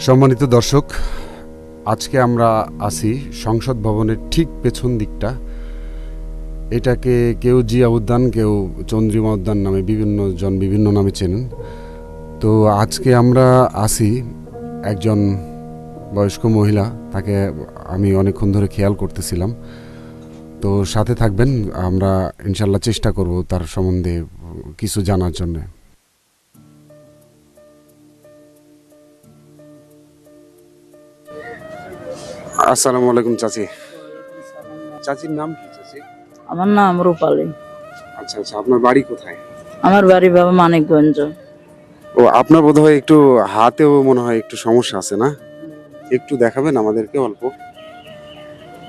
সম্মানিত দর্শক, আজকে আমরা আছি সংসদ ভবনের ঠিক পেছন দিকটা। এটাকে কেউ জিয়া উদ্যান, কেউ চন্দ্রিমা উদ্যান নামে বিভিন্ন নামে চেনেন। তো আজকে আমরা আছি একজন বয়স্ক মহিলা, তাকে আমি অনেকক্ষণ ধরে খেয়াল করতেছিলাম। তো সাথে থাকবেন, আমরা ইনশাল্লাহ চেষ্টা করব তার সম্বন্ধে কিছু জানার জন্য। আসসালামু আলাইকুম চাচি। চাচির নাম কি চাচি? আমার নাম রূপালী। আচ্ছা আচ্ছা, আপনার বাড়ি কোথায়? আমার বাড়ি বাবা মানিকগঞ্জ। ও, আপনার বোধহয় একটু হাতেও মনে হয় একটু সমস্যা আছে না? একটু দেখাবেন আমাদেরকে অল্প,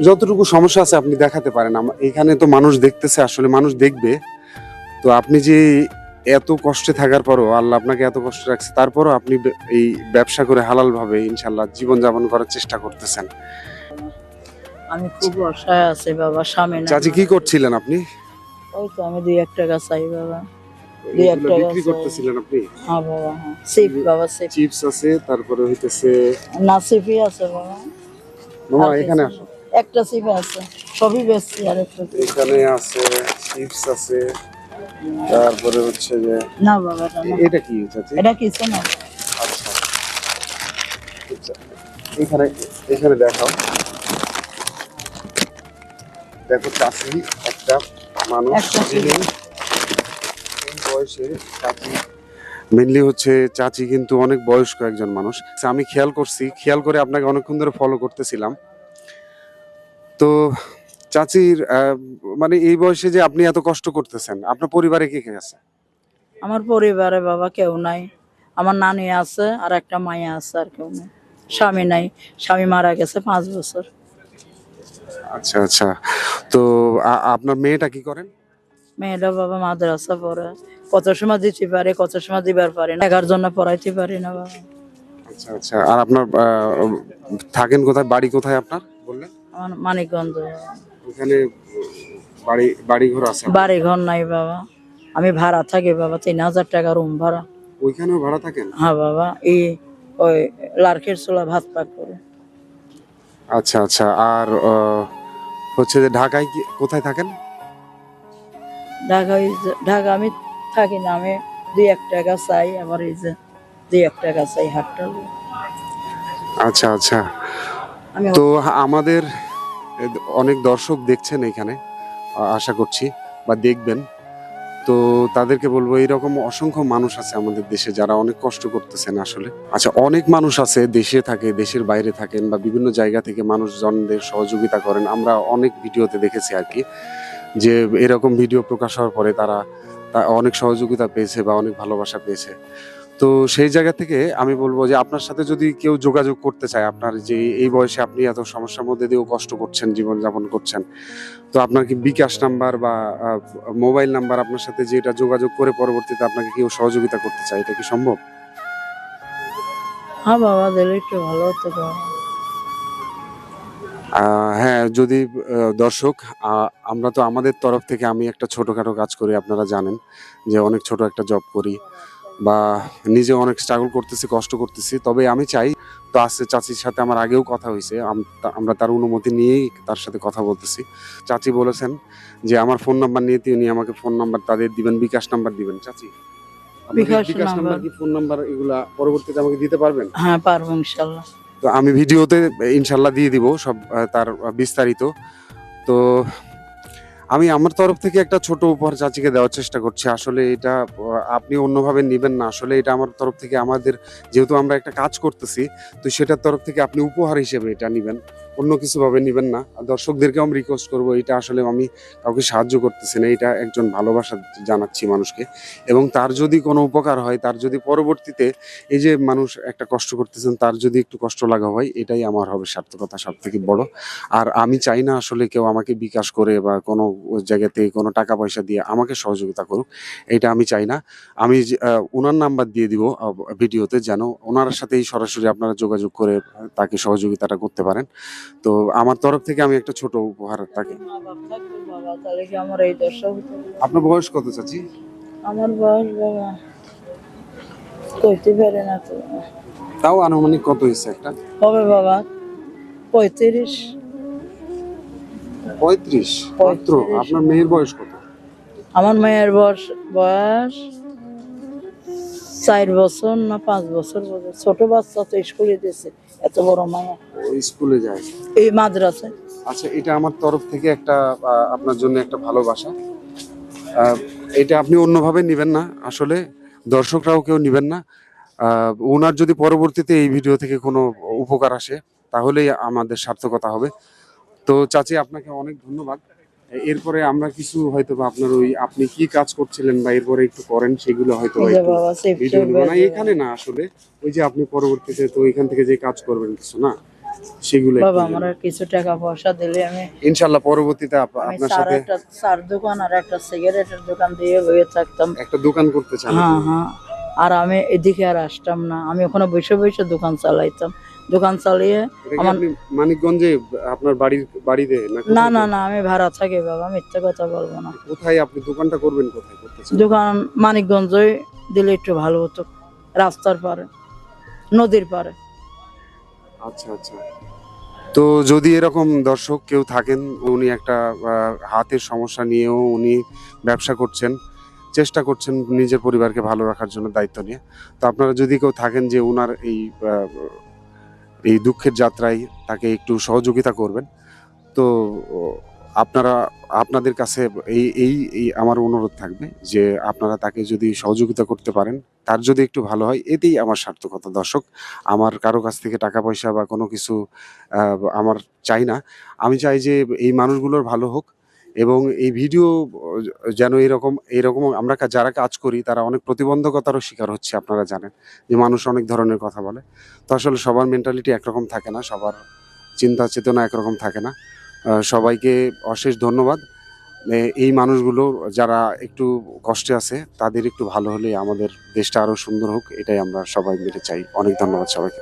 যতটুকু সমস্যা আছে আপনি দেখাতে পারেন। এখানে তো মানুষ দেখতেছে, আসলে মানুষ দেখবে। তো আপনি যে এত কষ্টে থাকার পরও, আল্লাহ আপনাকে এত কষ্ট রাখছে, তারপরও আপনি এই ব্যবসা করে হালাল ভাবে ইনশাল্লাহ জীবন যাপন করার চেষ্টা করতেছেন। আমি খুব অসহায় আছি বাবা, স্বামী নাই। চাচি কি করছিলেন আপনি? ওই তো আমি 2-1 টাকা চাই বাবা। 2-1 এগুলো টাকা বিক্রি চাই। করতেছিলেন আপনি? হ্যাঁ বাবা, হ্যাঁ। সিপ বাবা, সিপ। চিপস আছে, তারপরে হইতেছে না, সিপই আছে বাবা। মামা আর এখানে কিছু আসো। না। একটা সিপ আছে, সবই বেশি। আর একটা এখানে আছে চিপস আছে, তারপরে হচ্ছে যে না বাবা, এটা না। এটা কি চাচি? এটা কিছু না। আচ্ছা আচ্ছা, এখানে এখানে দেখাও। দেখো চাচি একটা মানুষ, একটা যিনি এই বয়সে চাচি, মেনলি হচ্ছে চাচি কিন্তু অনেক বয়স্ক একজন মানুষ। আমি খেয়াল করে আপনাকে অনেকক্ষণ ধরে ফলো করতেছিলাম। তো চাচির মানে এই বয়সে যে আপনি এত কষ্ট করতেছেন, আপনার পরিবারে কে কে আছে? আমার পরিবারে বাবা কেউ নাই। আমার নানি আছে আর একটা মাইয়া আছে, আর কেউ নেই। স্বামী নাই, স্বামী মারা গেছে 5 বছর। আচ্ছা আচ্ছা, তো আপনার মেয়েটা কি করেন? মেয়েটা বাবা মাদ্রাসা পড়ে। কত সময় দিতে পারে, কত সময় দিবার পারি না, টাকার জন্য পড়াইতে পারি না বাবা। আচ্ছা আচ্ছা, আর আপনার থাকেন কোথায়, বাড়ি কোথায় আপনার বললেন? আমার মানিকগঞ্জ। ওখানে বাড়ি ঘর আছে আপনার? বাড়ি ঘর নাই বাবা, আমি ভাড়া থাকি বাবা, 3000 টাকা রুম ভাড়া। ওইখানেও ভাড়া থাকেন? হ্যাঁ বাবা, ওই লার্কের চুলা ভাত পাক করে। আচ্ছা আচ্ছা, আর হচ্ছে যে ঢাকায় কোথায় থাকেন? ঢাকা আমি থাকি না, আমি 2-1 টাকা চাই। আমার এই যে 2-1 টাকা চাই হাটটা। আচ্ছা আচ্ছা, আমি তো আমাদের অনেক দর্শক দেখছেন এখানে, আশা করছি বা দেখবেন। তো তাদেরকে বলবো, এইরকম অসংখ্য মানুষ আছে আমাদের দেশে যারা অনেক কষ্ট করতেছেন আসলে। আচ্ছা, অনেক মানুষ আছে দেশে থাকে, দেশের বাইরে থাকেন, বা বিভিন্ন জায়গা থেকে মানুষজনদের সহযোগিতা করেন। আমরা অনেক ভিডিওতে দেখেছি আর কি, যে এরকম ভিডিও প্রকাশ হওয়ার পরে তারা অনেক সহযোগিতা পেয়েছে বা অনেক ভালোবাসা পেয়েছে। তো সেই জায়গা থেকে আমি বলবো যে আপনার সাথে যদি কেউ যোগাযোগ করতে চায়, আপনার যে এই বয়সে আপনি এত সমস্যার মধ্যে দিয়েও কষ্ট করছেন, জীবনযাপন করছেন, তো আপনার কি বিকাশ নাম্বার বা মোবাইল নাম্বার, আপনার সাথে যেটা যোগাযোগ করে পরবর্তীতে আপনাকে কেউ সহযোগিতা করতে চায়, এটা কি সম্ভব? হ্যাঁ বাবা, দিলে একটু ভালো হতো বাবা। হ্যাঁ, যদি দর্শক, আমরা তো আমাদের তরফ থেকে, আমি একটা ছোটখাটো কাজ করি, আপনারা জানেন যে অনেক ছোট একটা জব করি, বা নিজে অনেক স্ট্রাগল করতেছি, কষ্ট করতেছি। তবে আমি চাই, তো আজকে চাচির সাথে আমার আগেও কথা হয়েছে, আমরা তার অনুমতি নিয়েই তার সাথে কথা বলতেছি। চাচি বলেছেন যে আমার ফোন নাম্বার নিয়ে তিনি আমাকে ফোন নাম্বার তাদের দিবেন, বিকাশ নাম্বার দিবেন। চাচি, বিকাশ বিকাশ নাম্বার নাম্বার। কি ফোন নাম্বার এগুলা পরবর্তীতে আমাকে দিতে পারবেন? হ্যাঁ পারবো ইনশাল্লাহ। তো আমি ভিডিওতে ইনশাল্লাহ দিয়ে দিব সব, তার বিস্তারিত। তো আমি আমার তরফ থেকে একটা ছোট উপহার চাচিকে দেওয়ার চেষ্টা করছি। আসলে এটা আপনি অন্যভাবে নিবেন না। আসলে এটা আমার তরফ থেকে, আমাদের যেহেতু আমরা একটা কাজ করতেছি, তো সেটার তরফ থেকে আপনি উপহার হিসেবে এটা নিবেন। অন্য কিছু ভাবে নিবেন না। আর দর্শকদেরকেও আমি রিকোয়েস্ট করব, এটা আসলে আমি কাউকে সাহায্য করতেছি না। এটা একজন ভালোবাসা জানাচ্ছি মানুষকে। এবং তার যদি কোনো উপকার হয়, তার যদি পরবর্তীতে এই যে মানুষ একটা কষ্ট করতেছেন, তার যদি একটু কষ্ট লাগা হয়, এটাই আমার হবে সার্থকতা সবথেকে বড়। আর আমি চাই না আসলে কেউ আমাকে বিকাশ করে বা কোনো জায়গা থেকে কোনো টাকা পয়সা দিয়ে আমাকে সহযোগিতা করুক, এটা আমি চাই না। আমি ওনার নাম্বার দিয়ে দিব ভিডিওতে, যেন ওনার সাথেই সরাসরি আপনারা যোগাযোগ করে তাকে সহযোগিতাটা করতে পারেন। তো আমার তরফ থেকে আমি একটা ছোট উপহার তাকে। মা বাপ থাকবে বাবা, তাহলে কি আমার এই দশা হতো? আপনার বয়স কত চাচি? আমার বয়স বাবা কইতে পারে না তো। তাও আনুমানিক কত হয়েছে একটা? হবে বাবা 35। 35 মাত্র? 35। আপনার মেয়ের বয়স কত? আমার মেয়ের বয়স 4 বছর না 5 বছর বোধ হয়। ছোট বাচ্চা তো স্কুলে দিয়েছে, এত বড় মায়া ও স্কুলে যায়? এই মাদ্রাসায়। আচ্ছা, এটা আমার তরফ থেকে একটা আপনার জন্য একটা ভালোবাসা। আহ, এটা আপনি অন্যভাবে নেবেন না, আসলে দর্শকরাও কেউ নেবেন না। ওনার যদি পরবর্তীতে এই ভিডিও থেকে কোনো উপকার আসে তাহলেই আমাদের সার্থকতা হবে। তো চাচি, আপনাকে অনেক ধন্যবাদ। এরপরে আমরা কিছু হয়তো বা আপনার ওই আপনি কি কাজ করছিলেন বা এরপরে একটু করেন সেগুলো হয়তো বা এই যে একটু বাবা ভিডিও সেফটি নেব না, এখানে না, আসলে ওই যে আপনি পরবর্তীতে তো এখান থেকে যে কাজ করবেন কিছু না, সেগুলো বাবা একটু আমার কিছু টাকা পয়সা দিলে আমি ইনশাল্লাহ পরবর্তীতে আপনার সাথে একটা চার দোকান আর একটা সিগারেটের দোকান দিয়ে বসে থাকতাম। একটা দোকান করতে চান? হ্যাঁ হ্যাঁ। আর আমি এদিকে আর আসতাম না, আমি ওখানে বসে বসে দোকান চালাইতাম। দোকান চালিয়ে এটা কি আমার আপনি মানিকগঞ্জে আপনার বাড়িতে না না কোথায়? না না আমি ভাড়া থাকি বাবা, মিথ্যা কথা বলবো না। কোথায় আপনি দোকানটা করবেন, কোথায় করতে চান? দোকান মানিকগঞ্জে দিলে একটু ভালো হতো, রাস্তার পারে, নদীর পারে। আচ্ছা আচ্ছা। তো যদি এরকম দর্শক কেউ থাকেন, উনি একটা হাতের সমস্যা নিয়েও উনি ব্যবসা করছেন, চেষ্টা করছেন নিজের পরিবারকে ভালো রাখার জন্য দায়িত্ব নিয়ে, তো আপনারা যদি কেউ থাকেন যে উনার এই দুঃখের যাত্রায় তাকে একটু সহযোগিতা করবেন, তো আপনারা আপনাদের কাছে এই এই এই আমার অনুরোধ থাকবে যে আপনারা তাকে যদি সহযোগিতা করতে পারেন, তার যদি একটু ভালো হয়, এতেই আমার সার্থকতা। দর্শক, আমার কারো কাছ থেকে টাকা পয়সা বা কোনো কিছু আমার চাই না। আমি চাই যে এই মানুষগুলোর ভালো হোক, এবং এই ভিডিও যেন এরকম এরকম আমরা যারা কাজ করি তারা অনেক প্রতিবন্ধকতারও শিকার হচ্ছে, আপনারা জানেন যে মানুষ অনেক ধরনের কথা বলে। তো আসলে সবার মেন্টালিটি একরকম থাকে না, সবার চিন্তা চেতনা একরকম থাকে না। সবাইকে অশেষ ধন্যবাদ। এই মানুষগুলো যারা একটু কষ্টে আছে তাদের একটু ভালো হলে আমাদের দেশটা আরো সুন্দর হোক, এটাই আমরা সবাই মিলে চাই। অনেক ধন্যবাদ সবাইকে।